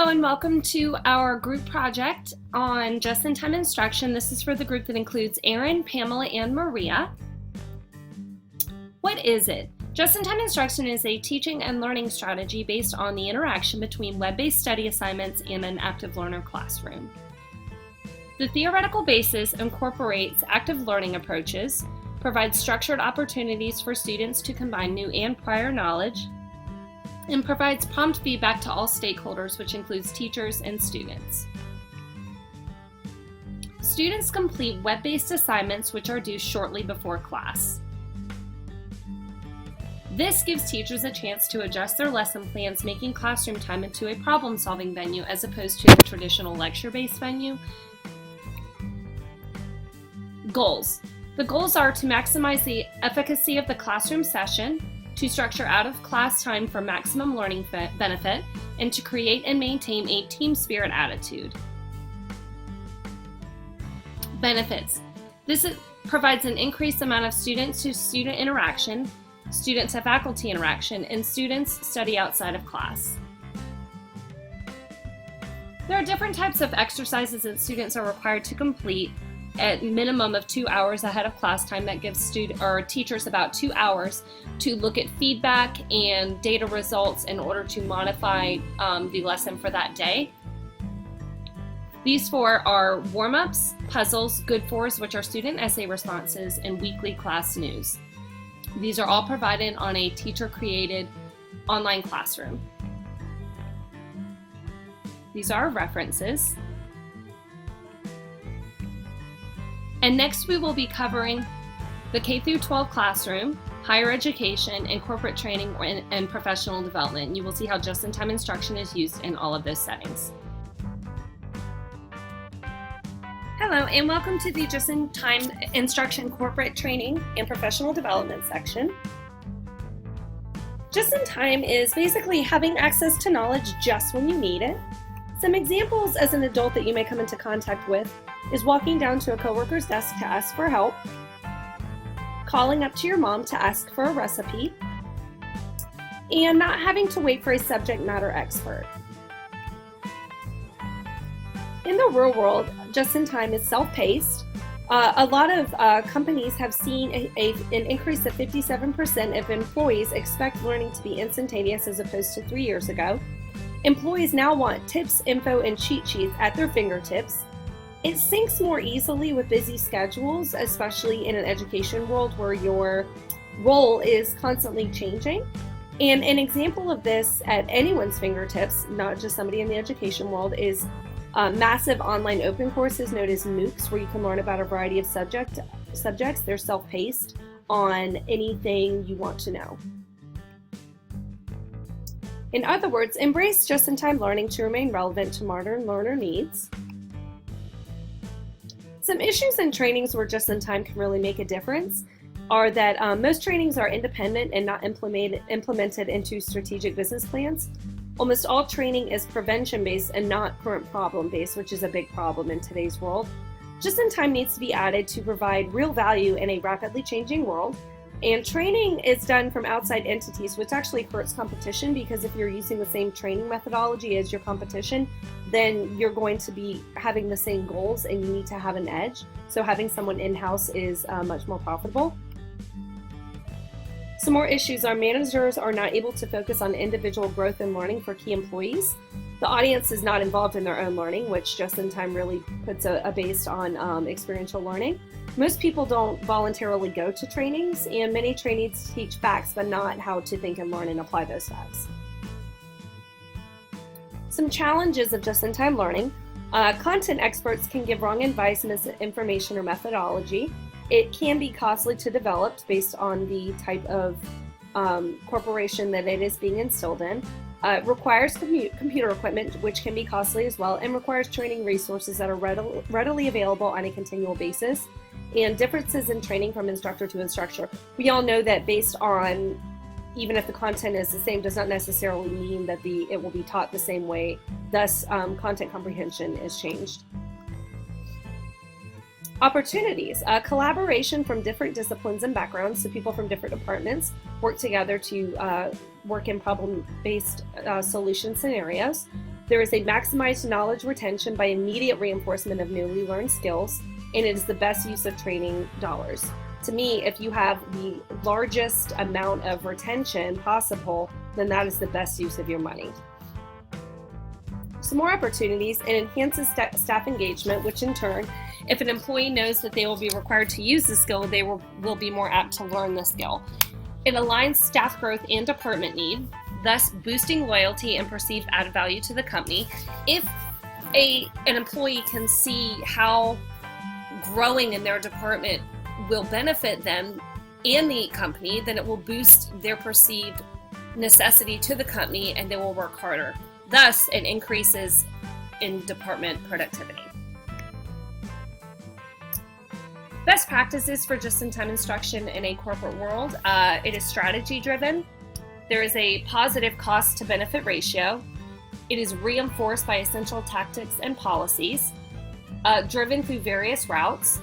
Hello and welcome to our group project on just-in-time instruction. This is for the group that includes Erin, Pamela, and Maria. What is it? Just-in-time instruction is a teaching and learning strategy based on the interaction between web-based study assignments and an active learner classroom. The theoretical basis incorporates active learning approaches, provides structured opportunities for students to combine new and prior knowledge, and provides prompt feedback to all stakeholders, which includes teachers and students. Students complete web-based assignments which are due shortly before class. This gives teachers a chance to adjust their lesson plans, making classroom time into a problem-solving venue as opposed to a traditional lecture-based venue. Goals. The goals are to maximize the efficacy of the classroom session, to structure out-of-class time for maximum learning benefit, and to create and maintain a team spirit attitude. Benefits. This provides an increased amount of student-to-student interaction, student-to-faculty interaction, and students study outside of class. There are different types of exercises that students are required to complete at minimum of 2 hours ahead of class time. That gives teachers about 2 hours to look at feedback and data results in order to modify the lesson for that day. These four are warm-ups, puzzles, good fours, which are student essay responses, and weekly class news. These are all provided on a teacher-created online classroom. These are references. And next we will be covering the K-12 classroom, higher education, and corporate training and professional development. You will see how just-in-time instruction is used in all of those settings. Hello and welcome to the just-in-time instruction corporate training and professional development section. Just-in-time is basically having access to knowledge just when you need it. Some examples as an adult that you may come into contact with is walking down to a coworker's desk to ask for help, calling up to your mom to ask for a recipe, and not having to wait for a subject matter expert. In the real world, just-in-time is self-paced. A lot of companies have seen an increase of 57% of employees expect learning to be instantaneous as opposed to 3 years ago. Employees now want tips, info, and cheat sheets at their fingertips. It syncs more easily with busy schedules, especially in an education world where your role is constantly changing. And an example of this at anyone's fingertips, not just somebody in the education world, is massive online open courses known as MOOCs, where you can learn about a variety of subjects. They're self-paced on anything you want to know. In other words, embrace just-in-time learning to remain relevant to modern learner needs. Some issues in trainings where just-in-time can really make a difference are that most trainings are independent and not implemented into strategic business plans. Almost all training is prevention-based and not current problem-based, which is a big problem in today's world. Just-in-time needs to be added to provide real value in a rapidly changing world. And training is done from outside entities, which actually hurts competition, because if you're using the same training methodology as your competition, then you're going to be having the same goals and you need to have an edge. So having someone in-house is much more profitable. Some more issues are managers are not able to focus on individual growth and learning for key employees. The audience is not involved in their own learning, which just-in-time really puts a base on experiential learning. Most people don't voluntarily go to trainings, and many trainees teach facts but not how to think and learn and apply those facts. Some challenges of just-in-time learning. Content experts can give wrong advice, misinformation, or methodology. It can be costly to develop based on the type of corporation that it is being instilled in. It requires computer equipment, which can be costly as well, and requires training resources that are readily available on a continual basis. And differences in training from instructor to instructor. We all know that based on, even if the content is the same, does not necessarily mean that it will be taught the same way. Thus, content comprehension is changed. Opportunities. Collaboration from different disciplines and backgrounds, so people from different departments work together to work in problem-based solution scenarios. There is a maximized knowledge retention by immediate reinforcement of newly learned skills, and it is the best use of training dollars. To me, if you have the largest amount of retention possible, then that is the best use of your money. Some more opportunities: it enhances staff engagement, which in turn, if an employee knows that they will be required to use the skill, they will be more apt to learn the skill. It aligns staff growth and department need, thus boosting loyalty and perceived added value to the company. If an employee can see how growing in their department will benefit them and the company, then it will boost their perceived necessity to the company and they will work harder. Thus, it increases in department productivity. Best practices for just-in-time instruction in a corporate world. It is strategy-driven. There is a positive cost to benefit ratio. It is reinforced by essential tactics and policies, driven through various routes.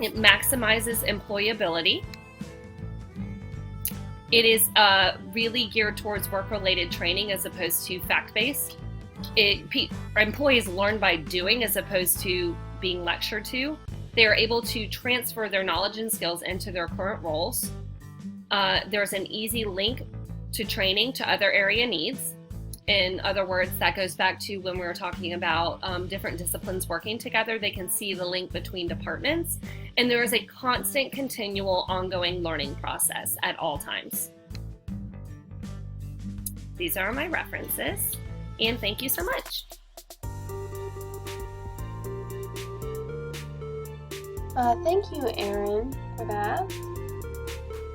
It maximizes employability. It is really geared towards work-related training as opposed to fact-based. Employees learn by doing as opposed to being lectured to. They are able to transfer their knowledge and skills into their current roles. There's an easy link to training to other area needs. In other words, that goes back to when we were talking about different disciplines working together. They can see the link between departments, and there is a constant, continual, ongoing learning process at all times. These are my references, and thank you so much. Thank you, Erin, for that.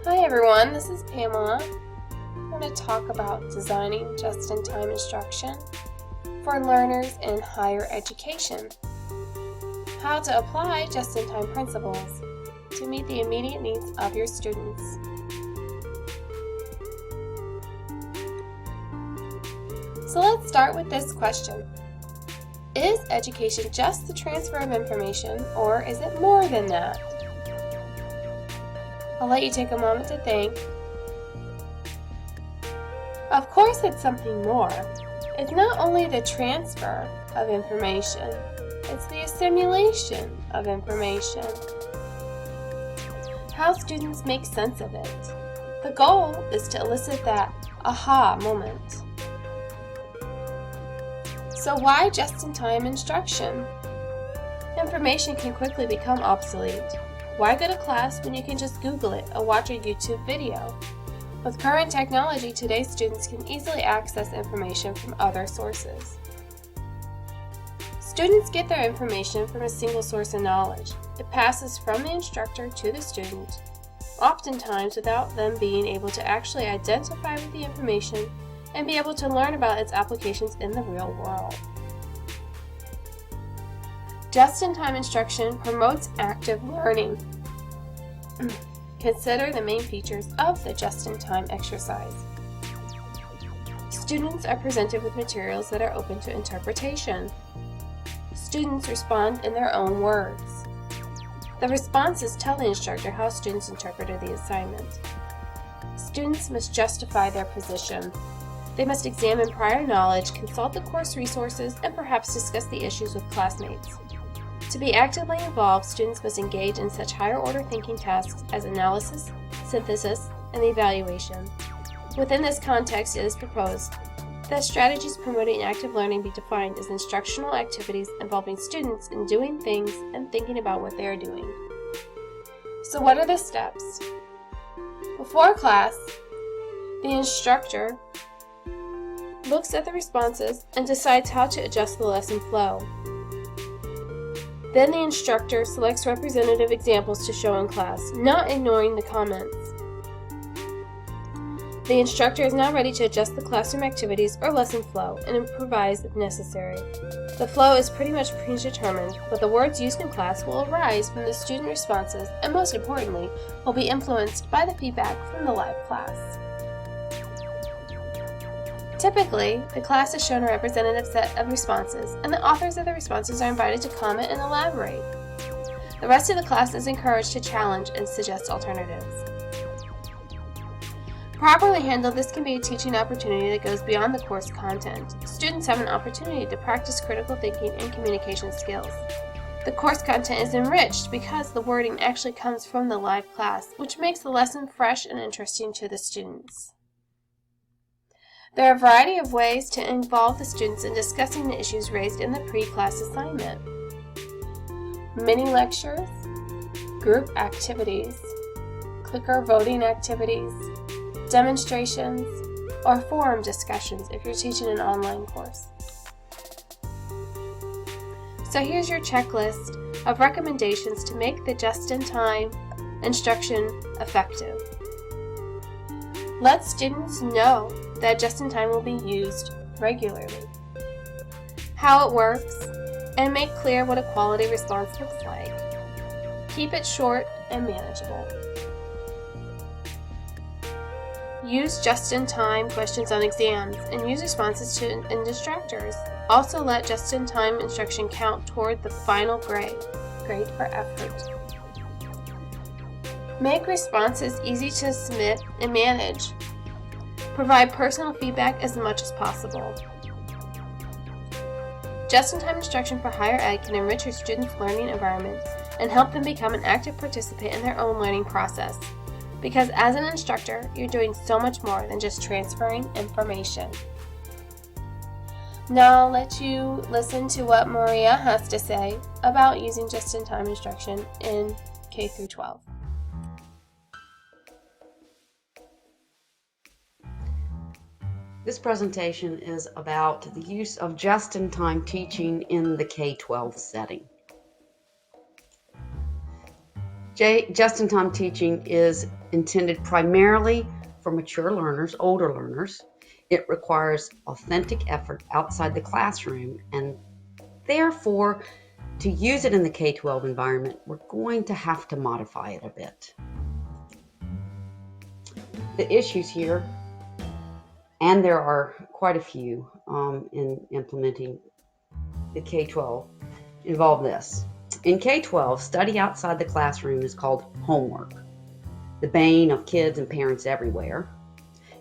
Hi everyone, this is Pamela. I'm going to talk about designing just-in-time instruction for learners in higher education. How to apply just-in-time principles to meet the immediate needs of your students. So let's start with this question. Is education just the transfer of information, or is it more than that? I'll let you take a moment to think. Of course it's something more. It's not only the transfer of information, it's the assimilation of information. How students make sense of it. The goal is to elicit that aha moment. So why just-in-time instruction? Information can quickly become obsolete. Why go to class when you can just Google it or watch a YouTube video? With current technology, today's students can easily access information from other sources. Students get their information from a single source of knowledge. It passes from the instructor to the student, oftentimes without them being able to actually identify with the information and be able to learn about its applications in the real world. Just-in-time instruction promotes active learning. Consider the main features of the just-in-time exercise. Students are presented with materials that are open to interpretation. Students respond in their own words. The responses tell the instructor how students interpreted the assignment. Students must justify their position. They must examine prior knowledge, consult the course resources, and perhaps discuss the issues with classmates. To be actively involved, students must engage in such higher-order thinking tasks as analysis, synthesis, and evaluation. Within this context, it is proposed that strategies promoting active learning be defined as instructional activities involving students in doing things and thinking about what they are doing. So what are the steps? Before class, the instructor looks at the responses and decides how to adjust the lesson flow. Then the instructor selects representative examples to show in class, not ignoring the comments. The instructor is now ready to adjust the classroom activities or lesson flow and improvise if necessary. The flow is pretty much predetermined, but the words used in class will arise from the student responses and, most importantly, will be influenced by the feedback from the live class. Typically, the class is shown a representative set of responses, and the authors of the responses are invited to comment and elaborate. The rest of the class is encouraged to challenge and suggest alternatives. Properly handled, this can be a teaching opportunity that goes beyond the course content. Students have an opportunity to practice critical thinking and communication skills. The course content is enriched because the wording actually comes from the live class, which makes the lesson fresh and interesting to the students. There are a variety of ways to involve the students in discussing the issues raised in the pre-class assignment. Mini lectures, group activities, clicker voting activities, demonstrations, or forum discussions if you're teaching an online course. So here's your checklist of recommendations to make the just-in-time instruction effective. Let students know that just-in-time will be used regularly, how it works, and make clear what a quality response looks like. Keep it short and manageable. Use just-in-time questions on exams and use responses to and distractors. Also let just-in-time instruction count toward the final grade for effort. Make responses easy to submit and manage. Provide personal feedback as much as possible. Just-in-time instruction for higher ed can enrich your students' learning environment and help them become an active participant in their own learning process. Because as an instructor, you're doing so much more than just transferring information. Now I'll let you listen to what Maria has to say about using just-in-time instruction in K through 12. This presentation is about the use of just-in-time teaching in the K-12 setting. Just-in-time teaching is intended primarily for mature learners, older learners. It requires authentic effort outside the classroom, and therefore, to use it in the K-12 environment, we're going to have to modify it a bit. The issues here, and there are quite a few in implementing the K-12, involve this. In K-12, study outside the classroom is called homework, the bane of kids and parents everywhere.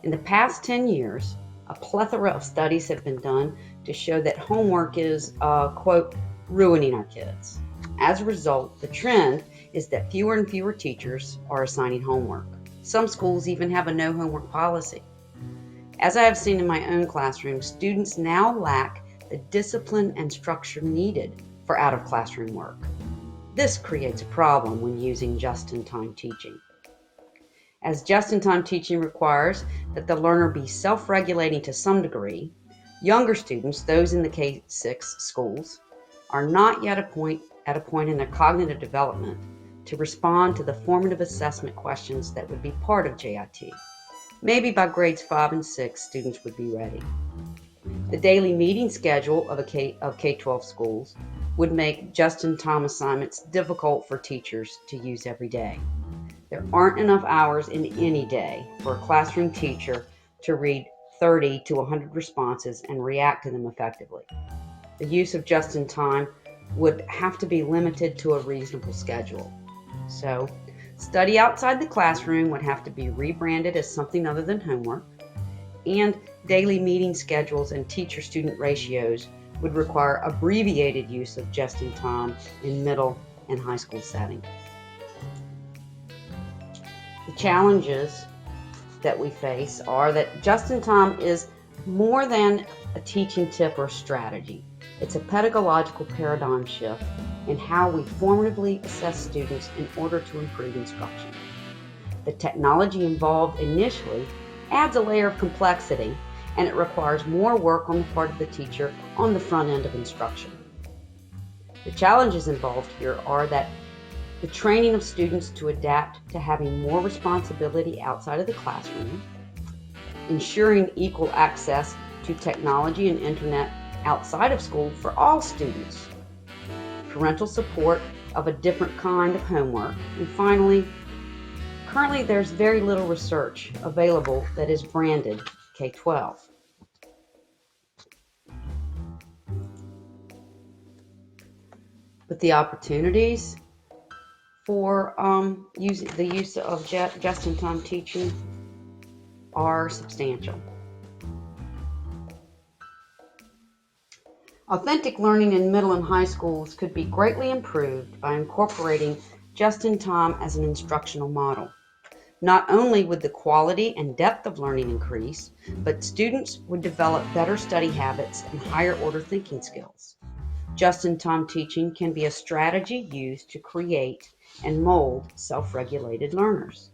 In the past 10 years, a plethora of studies have been done to show that homework is, quote, ruining our kids. As a result, the trend is that fewer and fewer teachers are assigning homework. Some schools even have a no homework policy. As I have seen in my own classroom, students now lack the discipline and structure needed for out-of-classroom work. This creates a problem when using just-in-time teaching. As just-in-time teaching requires that the learner be self-regulating to some degree, younger students, those in the K-6 schools, are not yet at a point in their cognitive development to respond to the formative assessment questions that would be part of JIT. Maybe by grades 5 and 6, students would be ready. The daily meeting schedule of K-12 schools would make just-in-time assignments difficult for teachers to use every day. There aren't enough hours in any day for a classroom teacher to read 30 to 100 responses and react to them effectively. The use of just-in-time would have to be limited to a reasonable schedule. So, study outside the classroom would have to be rebranded as something other than homework, and daily meeting schedules and teacher-student ratios would require abbreviated use of just-in-time in middle and high school setting. The challenges that we face are that just-in-time is more than a teaching tip or strategy. It's a pedagogical paradigm shift in how we formatively assess students in order to improve instruction. The technology involved initially adds a layer of complexity, and it requires more work on the part of the teacher on the front end of instruction. The challenges involved here are that the training of students to adapt to having more responsibility outside of the classroom, ensuring equal access to technology and internet outside of school for all students, parental support of a different kind of homework, and finally, currently there's very little research available that is branded K-12. But the opportunities for the use of just-in-time teaching are substantial. Authentic learning in middle and high schools could be greatly improved by incorporating just-in-time as an instructional model. Not only would the quality and depth of learning increase, but students would develop better study habits and higher order thinking skills. Just-in-time teaching can be a strategy used to create and mold self-regulated learners.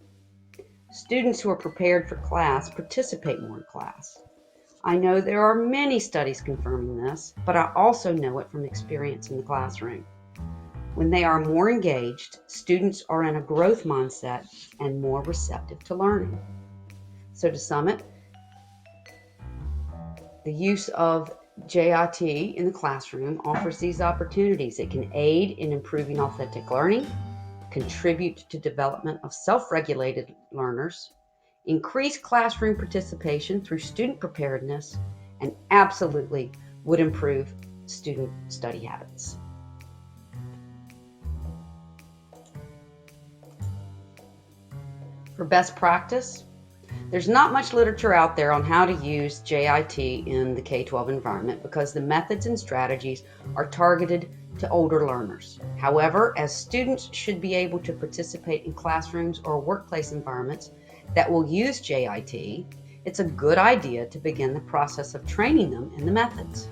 Students who are prepared for class participate more in class. I know there are many studies confirming this, but I also know it from experience in the classroom. When they are more engaged, students are in a growth mindset and more receptive to learning. So to sum it, the use of JIT in the classroom offers these opportunities. It can aid in improving authentic learning, contribute to development of self-regulated learners, increase classroom participation through student preparedness, and absolutely would improve student study habits. For best practice, there's not much literature out there on how to use JIT in the K-12 environment because the methods and strategies are targeted to older learners. However, as students should be able to participate in classrooms or workplace environments that will use JIT, it's a good idea to begin the process of training them in the methods.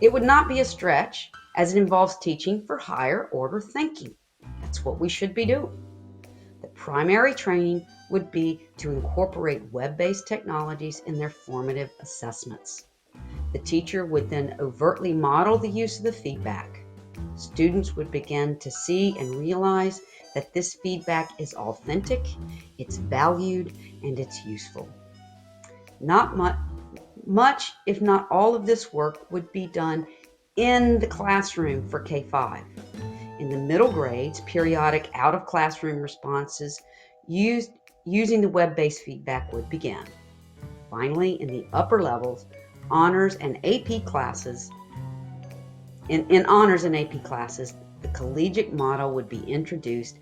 It would not be a stretch, as it involves teaching for higher order thinking. That's what we should be doing. The primary training would be to incorporate web-based technologies in their formative assessments. The teacher would then overtly model the use of the feedback. Students would begin to see and realize that this feedback is authentic, it's valued, and it's useful. Not much, if not all of this work would be done in the classroom for K-5. In the middle grades, periodic out-of-classroom responses using the web-based feedback would begin. Finally, in the upper levels, honors and AP classes, in honors and AP classes, the collegiate model would be introduced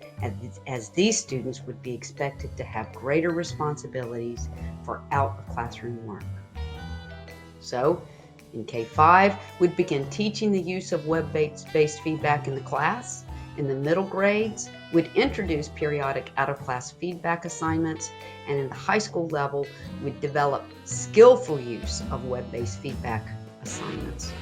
as these students would be expected to have greater responsibilities for out-of-classroom work. So, in K-5, we'd begin teaching the use of web-based feedback in the class. In the middle grades, we'd introduce periodic out-of-class feedback assignments, and in the high school level, we'd develop skillful use of web-based feedback assignments.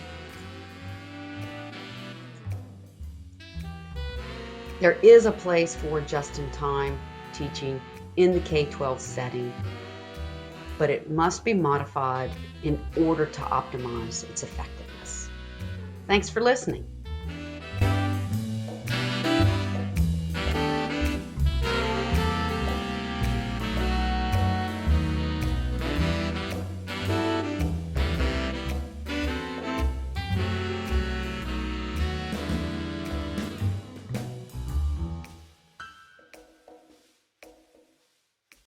There is a place for just-in-time teaching in the K-12 setting, but it must be modified in order to optimize its effectiveness. Thanks for listening.